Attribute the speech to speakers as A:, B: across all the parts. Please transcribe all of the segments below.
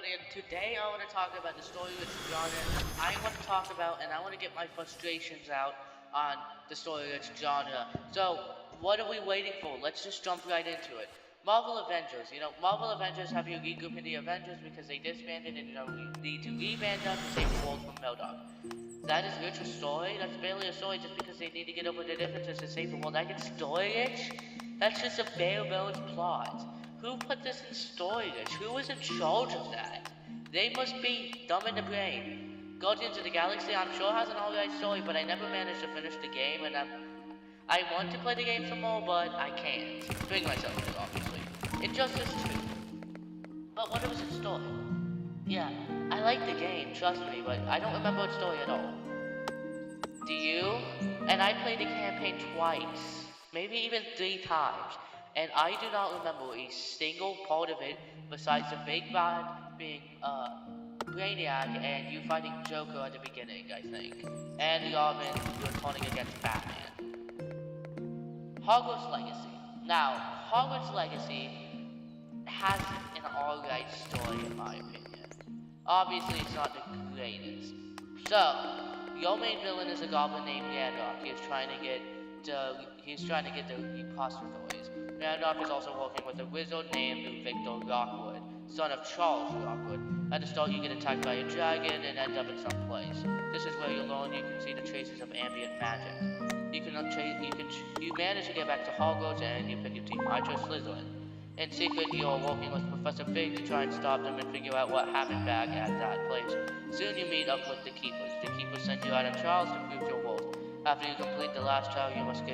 A: everybody, and today I want to talk about the story rich genre. I want to talk about and I want to get my frustrations out on the story rich genre. So, what are we waiting for? Let's just jump right into it. Marvel Avengers. Marvel Avengers have you regroup in the Avengers because they disbanded and you need to reband them to save the world from MODOK. That is rich a story? That's barely a story just because they need to get over the differences to save the world. I get story rich? That's just a bare bones plot. Who put this in storage? Who is in charge of that? They must be dumb in the brain. Guardians of the Galaxy, I'm sure has an alright story, but I never managed to finish the game, and I want to play the game some more, but I can't bring myself to, obviously. Injustice 2. But what was its story? Yeah, I like the game, trust me, but I don't remember its story at all. Do you? And I played the campaign twice, maybe even 3 times. And I do not remember a single part of it besides the fake bad being Brainiac and you fighting Joker at the beginning, I think. And Robin turning against Batman. Hogwarts Legacy. Now, Hogwarts Legacy has an alright story in my opinion. Obviously it's not the greatest. So, your main villain is a goblin named Gandalf. He's trying to get the repositories. Gandalf is also working with a wizard named Victor Rockwood, son of Charles Rockwood. At the start, you get attacked by a dragon and end up in some place. This is where you learn you can see the traces of ambient magic. You manage to get back to Hogwarts and you pick your team. I chose Slytherin. In secret, you're working with Professor Fig to try and stop them and figure out what happened back at that place. Soon you meet up with the Keepers. The Keepers send you out on trials to prove your worth. After you complete the last trial, you must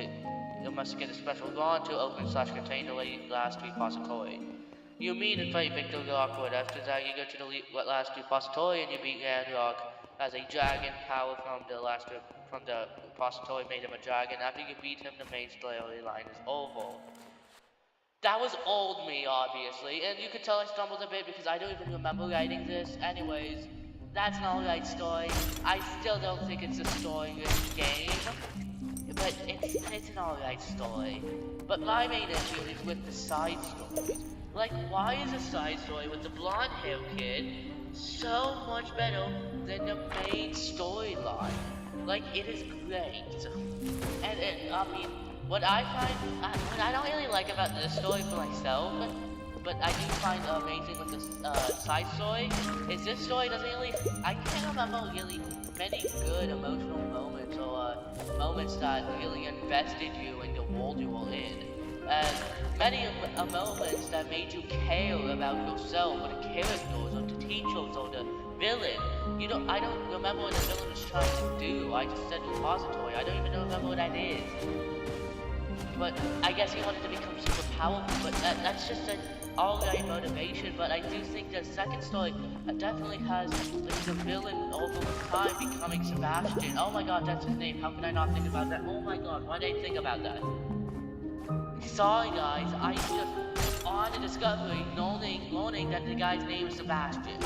A: get a special wand to open/contain the last repository. You meet and fight Victor Rockwood. After that, you go to the last repository and you beat Ranrock as a dragon. Power from the repository made him a dragon. After you beat him, the main storyline is over. That was old me, obviously, and you could tell I stumbled a bit because I don't even remember writing this. Anyways, that's an alright story. I still don't think it's a story-rich game, but it's an alright story. But my main issue is with the side stories. Like, why is a side story with the blonde-haired kid so much better than the main storyline? Like, it is great. And what I don't really like about the story for myself, but I do find amazing with this side story, is this story doesn't really, I can't remember really many good emotional moments or moments that really invested you in the world you were in. And many moments that made you care about yourself or the characters or the teachers or the villain. I don't remember what the villain is trying to do. I just said repository. I don't even remember what that is. But I guess he wanted to become super powerful, but that's just an alright motivation. But I do think the second story definitely has the villain over time becoming Sebastian. Oh my god, that's his name. How can I not think about that? Oh my god, why did I think about that? Sorry guys, I just on the discovery learning that the guy's name is Sebastian.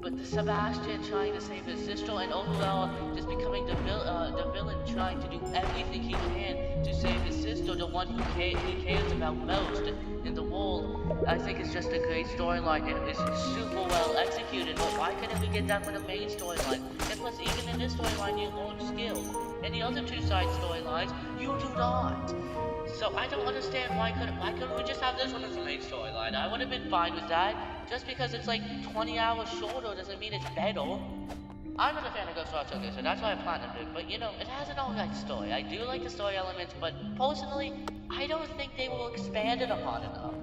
A: But the Sebastian trying to save his sister and overall just becoming the villain trying to do everything he can to save his sister, the one he cares about most in the world. I think it's just a great storyline and it's super well executed, but why couldn't we get that with the main storyline? And plus even in this storyline you learn skills. In the other two side storylines, you do not. So I don't understand why couldn't we just have this one as the main storyline? I would have been fine with that. Just because it's like 20 hours shorter doesn't mean it's better. I'm not a fan of Ghost War Tokyo, so that's why I planned it. But it has an alright story. I do like the story elements, but personally, I don't think they were expanded upon enough.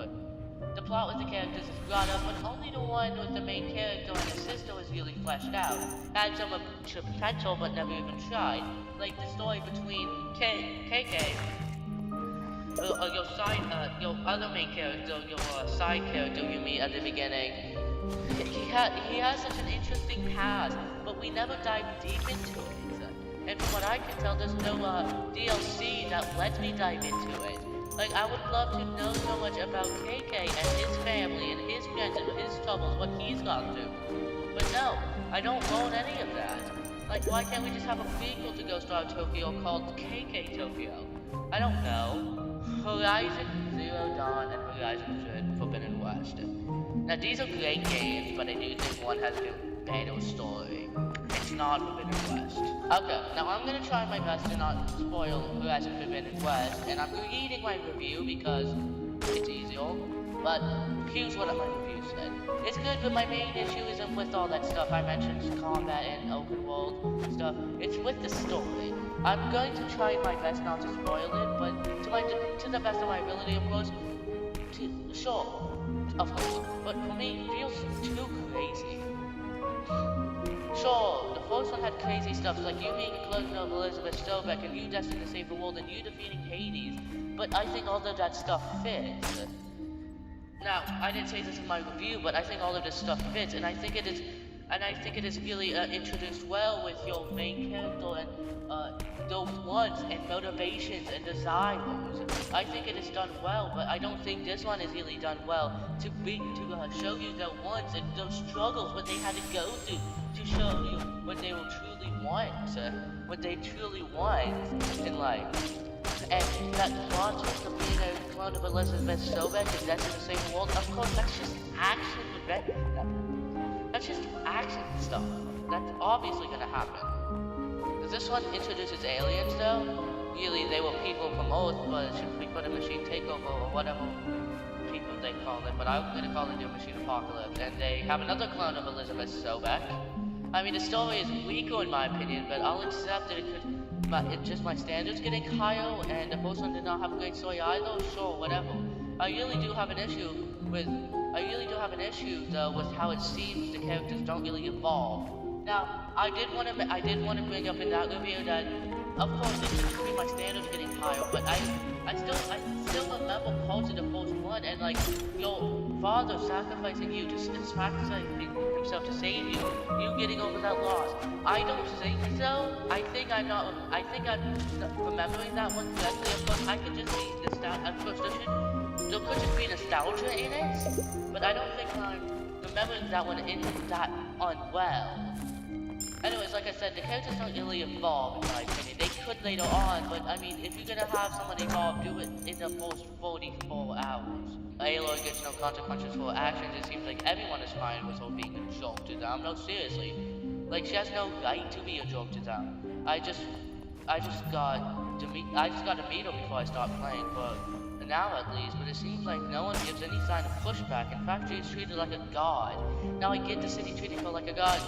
A: The plot with the characters is brought up, but only the one with the main character and his sister is really fleshed out. Had some potential, but never even tried. Like the story between KK. Your other main character, your side character you meet at the beginning, he has such an interesting past, but we never dive deep into it. And from what I can tell, there's no DLC that lets me dive into it. Like, I would love to know so much about KK and his family and his friends and his troubles, what he's gone through. But no, I don't learn any of that. Like, why can't we just have a prequel to Ghost War Tokyo called KK Tokyo? I don't know. Horizon Zero Dawn and Horizon Forbidden West. Now these are great games, but I do think one has a better story. It's not Forbidden West. Okay, now I'm gonna try my best to not spoil Horizon Forbidden West, and I'm reading my review because it's easier. But here's what my review said. It's good, but my main issue isn't with all that stuff I mentioned, combat and open world stuff. It's with the story. I'm going to try my best not to spoil it, but to the best of my ability, of course. Sure, of course, but for me, it feels too crazy. Sure, the first one had crazy stuff, like you being a clone of Elizabeth Stovek and you destined to save the world and you defeating Hades, but I think all of that stuff fits. Now, I didn't say this in my review, but I think all of this stuff fits, and I think it is really introduced well with your main character and their wants and motivations and desires. I think it is done well, but I don't think this one is really done well to show you their wants and those struggles, what they had to go through to show you what they will truly want, what they truly want in life. And that concept of being a clone of Elizabeth Sobek and that's in the same world, of course, that's just action event. That's just action stuff. That's obviously gonna happen. This one introduces aliens though. Really, they were people from Earth, but should we put a machine takeover or whatever people they call it, but I'm gonna call it the machine apocalypse. And they have another clone of Elizabeth Sobek. I mean, the story is weaker in my opinion, but I'll accept that it could. It's just my standards getting higher, and the first one did not have a great story either. Sure, whatever. I really do have an issue though with how it seems the characters don't really evolve. Now, I did want to bring up in that review that, of course, it could be my standards getting higher, but I still remember parts of the first one, and like your father sacrificing you, sacrificing himself to save you, you getting over that loss. I don't think so. I think I'm not remembering that one correctly. Of course, I could just be nostalgia. Of course, there could just be nostalgia in it, but I don't think I'm remembering that one in that unwell. Anyways, like I said, the characters don't really evolve in my opinion. They could later on, but I mean, if you're gonna have someone evolve, do it in the first 44 hours. Aloy gets no consequences for her actions. It seems like everyone is fine with her being a joke to them. No, seriously. Like, she has no right to be a joke to them. I just got to meet her before I stopped playing, for now at least, but it seems like no one gives any sign of pushback. In fact, she's treated like a god. Now I get the city treating her like a god.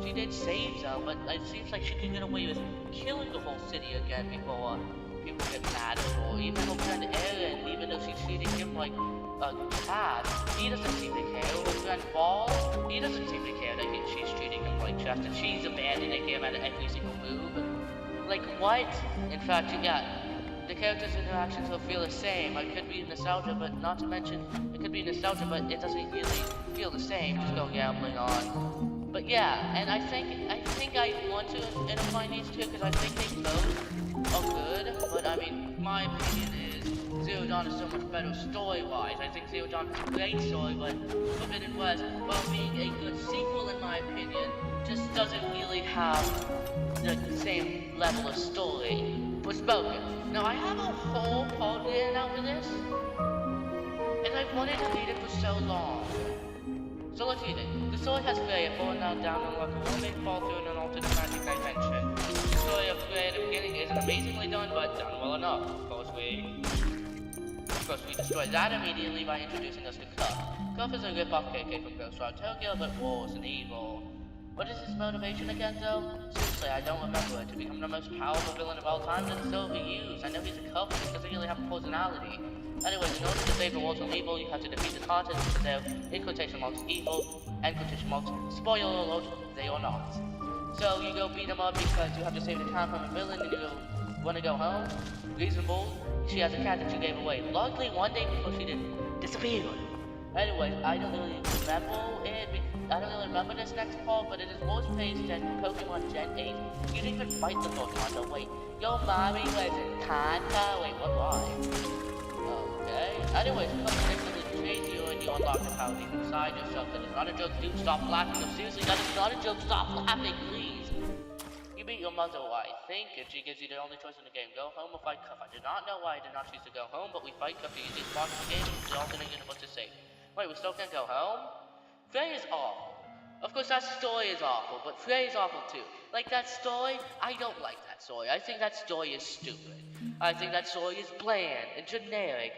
A: She did save them, but it seems like she can get away with killing the whole city again before people get mad at her. Even her friend Aaron, even though she's treating him like a cat, he doesn't seem to care. Her friend Ball, he doesn't seem to care that she's treating him like trash, and she's abandoning him at every single move. Like, what? In fact, yeah. The characters' interactions will feel the same. It could be nostalgia, but not to mention, it could be nostalgia, but it doesn't really feel the same. Just go gambling on. But yeah, and I think I want to intertwine these two because I think they both are good. But I mean, my opinion is Zero Dawn is so much better story-wise. I think Zero Dawn is a great story, but Forbidden West, while being a good sequel in my opinion, just doesn't really have the same level of story. Was spoken. Now I have a whole part written out for this, and I've wanted to read it for so long. So let's read it. The story has Freya falling down like a woman fall through in an alternate magic dimension. The story of Freya at the beginning isn't amazingly done, but done well enough. Of course we destroy that immediately by introducing us to Cuff. Cuff is a rip-off KK from Ghost Rider Tokyo, but worse and evil. What is his motivation again, though? Seriously, I don't remember it. To become the most powerful villain of all time, then still be used. I know he's a culprit, he doesn't really have a personality. Anyways, in order to save the world from evil, you have to defeat the contents because they're, in quotation marks, evil, and quotation marks, spoiler alert, they are not. So you go beat him up because you have to save the town from a villain, and you want to go home? Reasonable. She has a cat that you gave away. Luckily, one day before she disappeared. Anyways, I don't really remember this next part, but it is worse paced than Pokemon Gen 8. You didn't even fight the Pokemon, so wait. Your mommy was in Kanto? Wait, what line? Okay. Anyways, Pokemon instantly betrays you and you unlock the power deep inside yourself. That is not a joke, dude. Stop laughing. No, seriously, that is not a joke. Stop laughing, please. You beat your mother, I think, and she gives you the only choice in the game. Go home or fight Cuff. I do not know why I did not choose to go home, but we fight Cuff. The easiest boss in the game, the alternate universe is safe. Wait, we still can't go home? Frey is awful. Of course, that story is awful, but Frey is awful too. Like that story, I don't like that story. I think that story is stupid. I think that story is bland and generic.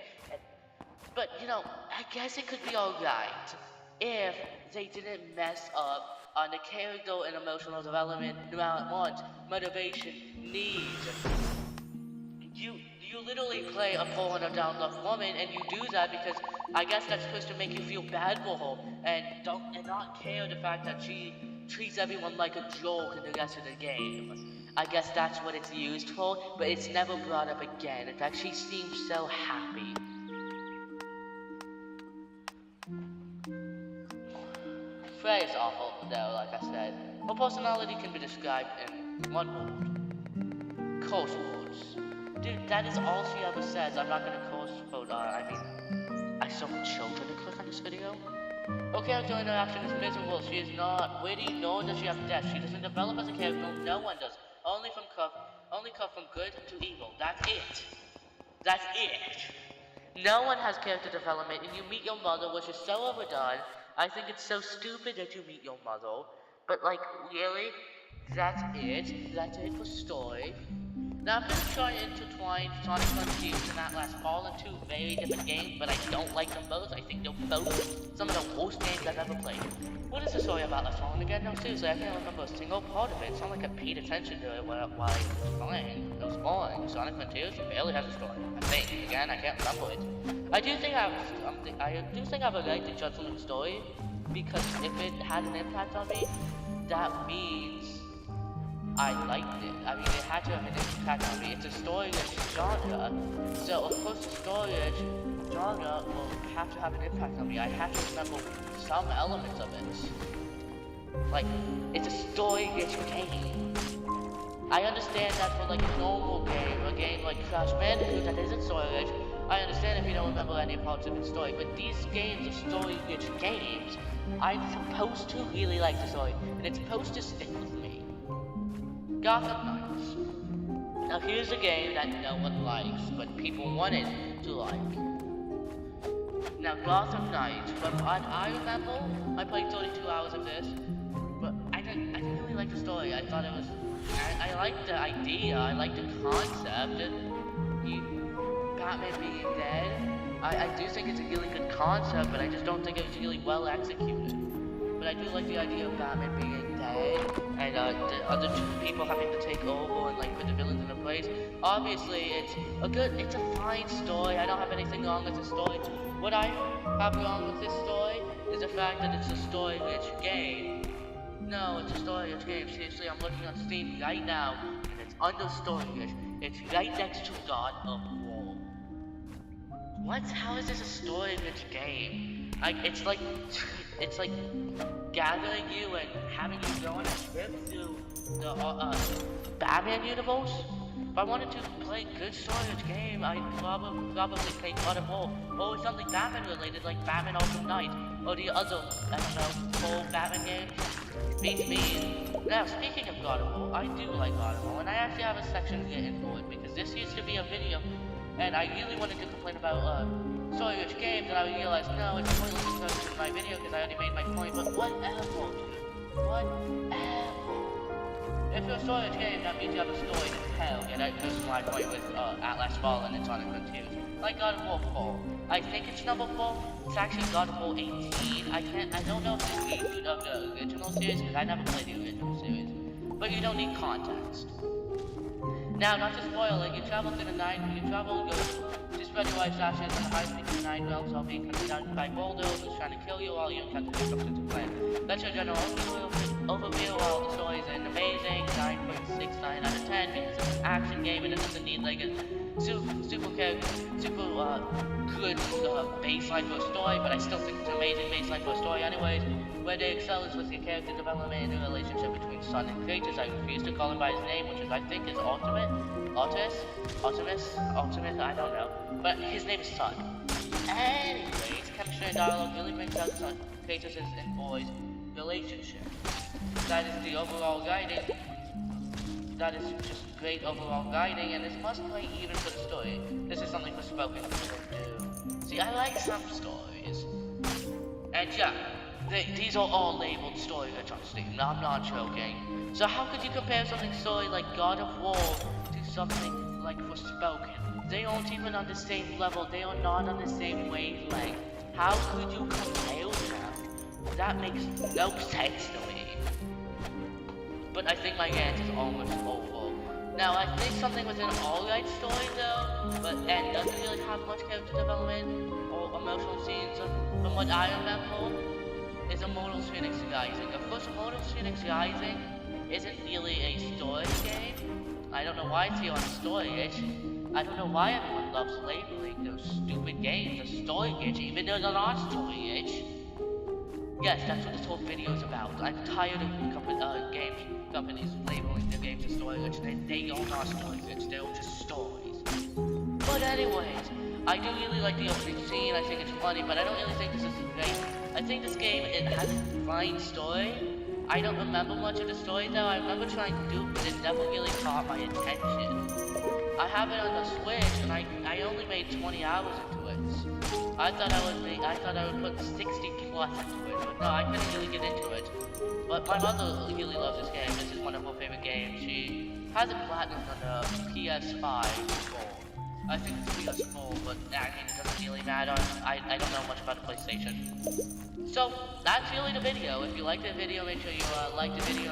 A: But, you know, I guess it could be alright if they didn't mess up on the character and emotional development throughout once, motivation, needs. You literally play a poor and a down luck woman, and you do that because I guess that's supposed to make you feel bad for her and not care the fact that she treats everyone like a joke in the rest of the game. I guess that's what it's used for, but it's never brought up again. In fact, she seems so happy. Frey is awful, though, like I said. Her personality can be described in one word. Curse words. Dude, that is all she ever says. I'm not gonna curse, but I saw children to click on this video. Her character interaction is miserable. She is not witty, nor does she have depth. She doesn't develop as a character. No one does. Only cut from good to evil. That's it. That's it. No one has character development, and you meet your mother, which is so overdone. I think it's so stupid that you meet your mother. But like, really? That's it? That's it for story? Now, I'm going to try to intertwine Sonic Frontiers and Atlas Fall in two very different games, but I don't like them both. I think they're both some of the worst games I've ever played. What is the story about Atlas Fallen again? No, seriously, I can't remember a single part of it. It's not like I paid attention to it while I was playing. It was boring. Sonic Frontiers barely has a story. I think. Again, I can't remember it. I do think I have a right to judge the story, because if it had an impact on me, that means I liked it. I mean, it had to have an impact on me. It's a story-rich genre, so of course the story-rich genre will have to have an impact on me. I have to remember some elements of it. Like, it's a story-rich game. I understand that for like a normal game, a game like Crash Bandicoot that isn't story-rich, I understand if you don't remember any parts of its story, but these games are story-rich games. I'm supposed to really like the story, and it's supposed to stick with me. Gotham Knights. Now here's a game that no one likes, but people wanted to like. Now Gotham Knights, from what I remember, I played 32 hours of this, but I didn't really like the story. I thought it was, I liked the idea, I liked the concept. Batman being dead, I do think it's a really good concept, but I just don't think it was really well executed. But I do like the idea of Batman being dead, and the other two people having to take over and like put the villains in their place. Obviously, it's a fine story. I don't have anything wrong with the story. What I have wrong with this story is the fact that it's a story-rich game. No, it's a story-rich game. Seriously, I'm looking on Steam right now, and it's under story-rich. It's right next to God of War. What? How is this a story-rich game? It's like gathering you and having you go on a trip through the Batman universe. If I wanted to play a good story-rich game, I'd probably play God of War, or something Batman related like Batman Arkham Knight, or the other, I don't know, full Batman games. Beats me. Now, speaking of God of War, I do like God of War, and I actually have a section written for it, because this used to be a video, and I really wanted to complain about story-rich games, and I realized, no, it's pointless to go to my video, because I already made my point, but whatever, dude. Whatever. If you're a story-rich game, that means you have a story to tell. Yeah, that goes to my point with Atlas Fallen and Sonic Frontiers. Like God of War 4. I think it's number 4. It's actually God of War 18. I don't know if it's a reboot of the original series, because I never played the original series. But you don't need context. Now, not to spoil it, you travel to spread your wife's ashes in the high speed of the 9 realms while being hunted down by boulders who's trying to kill you while you encounter disruptions to plan. That's your general overview. While the story is an amazing 9.69 out of 10 because it's an action game and it doesn't need like a super good baseline for a story, but I still think it's an amazing baseline for a story anyways. Where they excel is with the character development and the relationship between Sun and Kratos. I refuse to call him by his name, which I think is Optimus, I don't know, but his name is Sun. Anyways, chemistry and dialogue really brings out Sun, Kratos' and boys' relationship. That is the overall guiding. That is just great overall guiding, and it's must play even for the story. This is something for spoken people do. See, I like some stories. And yeah, These are all labeled story glitch on Steam. I'm not joking. So how could you compare something story like God of War to something like Forspoken? They aren't even on the same level. They are not on the same wavelength. How could you compare them? That makes no sense to me. But I think my rant is almost over. Now, I think something was an alright story though, and doesn't really have much character development or emotional scenes from what I remember, is Immortal Phoenix Rising. Of course, Immortal Phoenix Rising isn't really a story game. I don't know why it's here on Story-ish. I don't know why everyone loves labeling those stupid games as story-ish, even though they're not story-ish. Yes, that's what this whole video is about. I'm tired of games companies labeling their games as story-rich. They are not story-rich, they're just stories. But anyways, I do really like the opening scene. I think it's funny, but I don't really think this is great. I think this game, it has a fine story. I don't remember much of the story though. I remember trying to do it, but it never really caught my attention. I have it on the Switch, and I only made 20 hours into it. I thought I would put 60 plus into it, but no, I couldn't really get into it. But my mother really loves this game. This is one of her favorite games. She has it platinum on the PS5 before. I think it's PS4, but I mean, it doesn't really matter. I don't know much about the PlayStation. So, that's really the video. If you liked the video, make sure you like the video.